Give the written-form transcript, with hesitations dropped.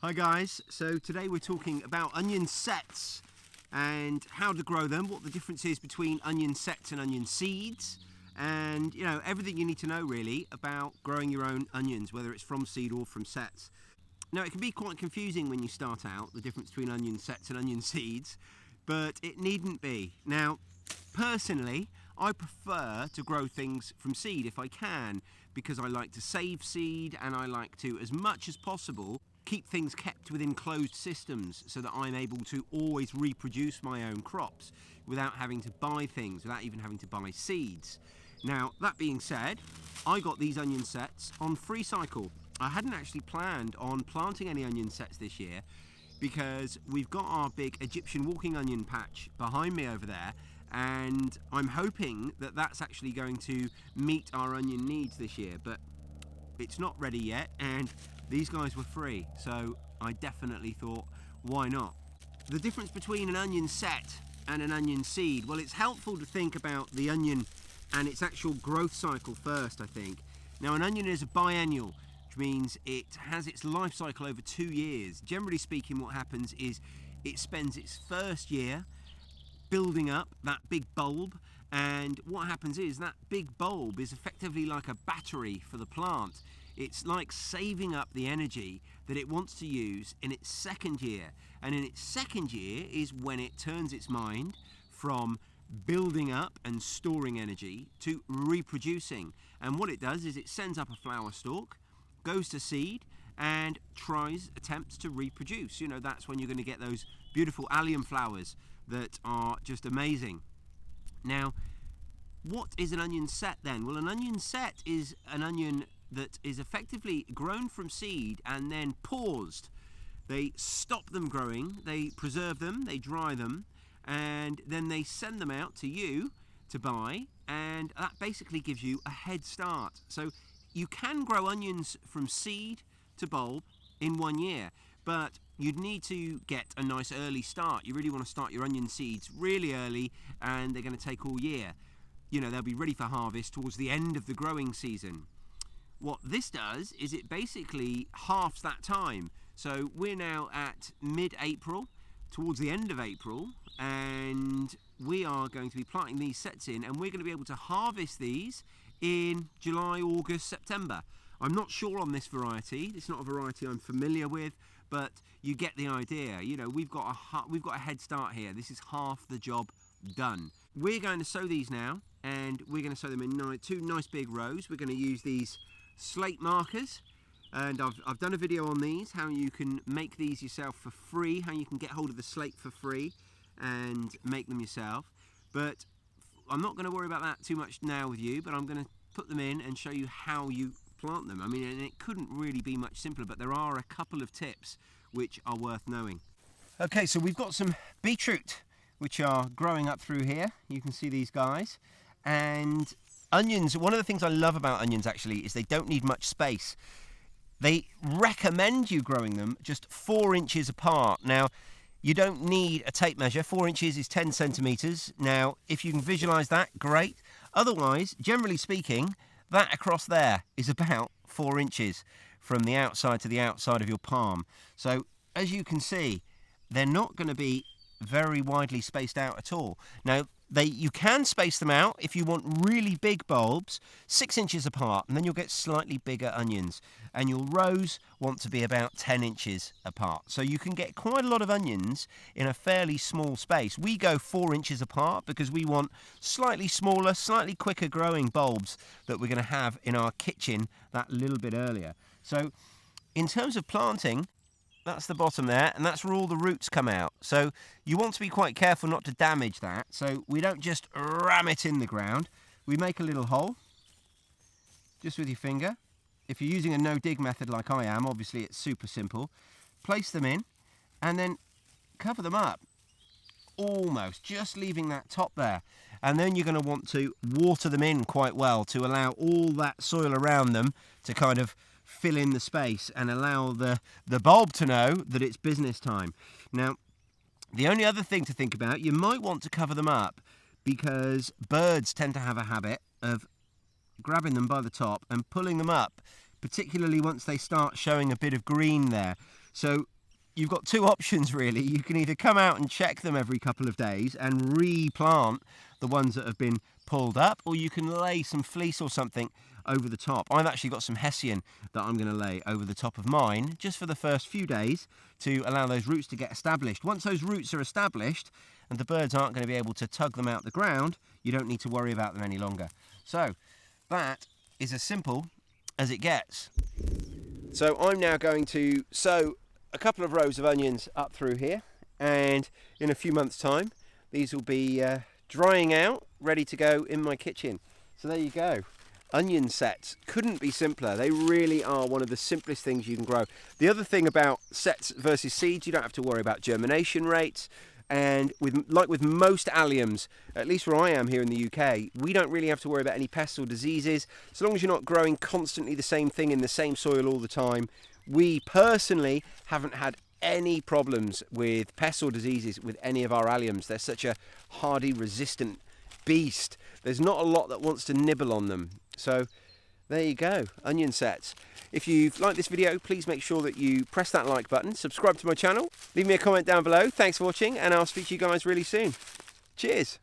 Hi guys, so today we're talking about onion sets and how to grow them, what the difference is between onion sets and onion seeds, and everything you need to know really about growing your own onions, whether it's from seed or from sets. Now it can be quite confusing when you start out, the difference between onion sets and onion seeds, but it needn't be. Now personally I prefer to grow things from seed if I can, because I like to save seed and I like to, as much as possible, keep things kept within closed systems so that I'm able to always reproduce my own crops without having to buy things, without even having to buy seeds. Now, that being said, I got these onion sets on FreeCycle. I hadn't actually planned on planting any onion sets this year because we've got our big Egyptian walking onion patch behind me over there, and I'm hoping that that's actually going to meet our onion needs this year, but it's not ready yet, and these guys were free, so I definitely thought, why not? The difference between an onion set and an onion seed, well, it's helpful to think about the onion and its actual growth cycle first, I think. Now, an onion is a biennial, which means it has its life cycle over 2 years. Generally speaking, what happens is it spends its first year building up that big bulb, and what happens is that big bulb is effectively like a battery for the plant. It's like saving up the energy that it wants to use in its second year, and in its second year is when it turns its mind from building up and storing energy to reproducing. And what it does is it sends up a flower stalk, goes to seed, and attempts to reproduce. That's when you're going to get those beautiful allium flowers that are just amazing. Now, what is an onion set then? Well, an onion set is an onion that is effectively grown from seed and then paused. They stop them growing, they preserve them, they dry them, and then they send them out to you to buy, and that basically gives you a head start. So you can grow onions from seed to bulb in 1 year, but you'd need to get a nice early start. You really want to start your onion seeds really early, and they're going to take all year. They'll be ready for harvest towards the end of the growing season. What this does is it basically halves that time. So we're now at mid-April, towards the end of April, and we are going to be planting these sets in, and we're going to be able to harvest these in July, August, September. I'm not sure on this variety. It's not a variety I'm familiar with, but you get the idea. We've got a head start here. This is half the job done. We're going to sow these now, and we're going to sow them in 2 nice big rows. We're going to use these slate markers, and I've done a video on these, how you can make these yourself for free, how you can get hold of the slate for free and make them yourself. But I'm not going to worry about that too much now with you, but I'm going to put them in and show you how you plant them. And it couldn't really be much simpler, but there are a couple of tips which are worth knowing. Okay, so we've got some beetroot which are growing up through here. You can see these guys. And onions, one of the things I love about onions actually is they don't need much space. They recommend you growing them just 4 inches apart. Now, you don't need a tape measure. 4 inches is 10 centimetres. Now, if you can visualise that, great. Otherwise, generally speaking, that across there is about 4 inches from the outside to the outside of your palm. So, as you can see, they're not going to be very widely spaced out at all. Now, you can space them out if you want really big bulbs, 6 inches apart, and then you'll get slightly bigger onions. And your rows want to be about 10 inches apart. So you can get quite a lot of onions in a fairly small space. We go 4 inches apart because we want slightly smaller, slightly quicker growing bulbs that we're going to have in our kitchen that little bit earlier. So in terms of planting, that's the bottom there, and that's where all the roots come out. So you want to be quite careful not to damage that. So we don't just ram it in the ground. We make a little hole, just with your finger. If you're using a no-dig method like I am, obviously it's super simple. Place them in, and then cover them up. Almost, just leaving that top there. And then you're going to want to water them in quite well to allow all that soil around them to kind of fill in the space and allow the bulb to know that it's business time. Now, the only other thing to think about, you might want to cover them up because birds tend to have a habit of grabbing them by the top and pulling them up, particularly once they start showing a bit of green there. So you've got two options really. You can either come out and check them every couple of days and replant the ones that have been pulled up, or you can lay some fleece or something over the top. I've actually got some hessian that I'm going to lay over the top of mine just for the first few days to allow those roots to get established. Once those roots are established and the birds aren't going to be able to tug them out the ground, you don't need to worry about them any longer. So that is as simple as it gets. So I'm now going to sow a couple of rows of onions up through here, and in a few months time these will be drying out, ready to go in my kitchen. So there you go. Onion sets couldn't be simpler. They really are one of the simplest things you can grow. The other thing about sets versus seeds, you don't have to worry about germination rates. And like with most alliums, at least where I am here in the UK, we don't really have to worry about any pests or diseases. So long as you're not growing constantly the same thing in the same soil all the time. We personally haven't had any problems with pests or diseases with any of our alliums. They're such a hardy, resistant beast. There's not a lot that wants to nibble on them. So there you go, onion sets. If you've liked this video, please make sure that you press that like button, subscribe to my channel, leave me a comment down below. Thanks for watching, and I'll speak to you guys really soon. Cheers.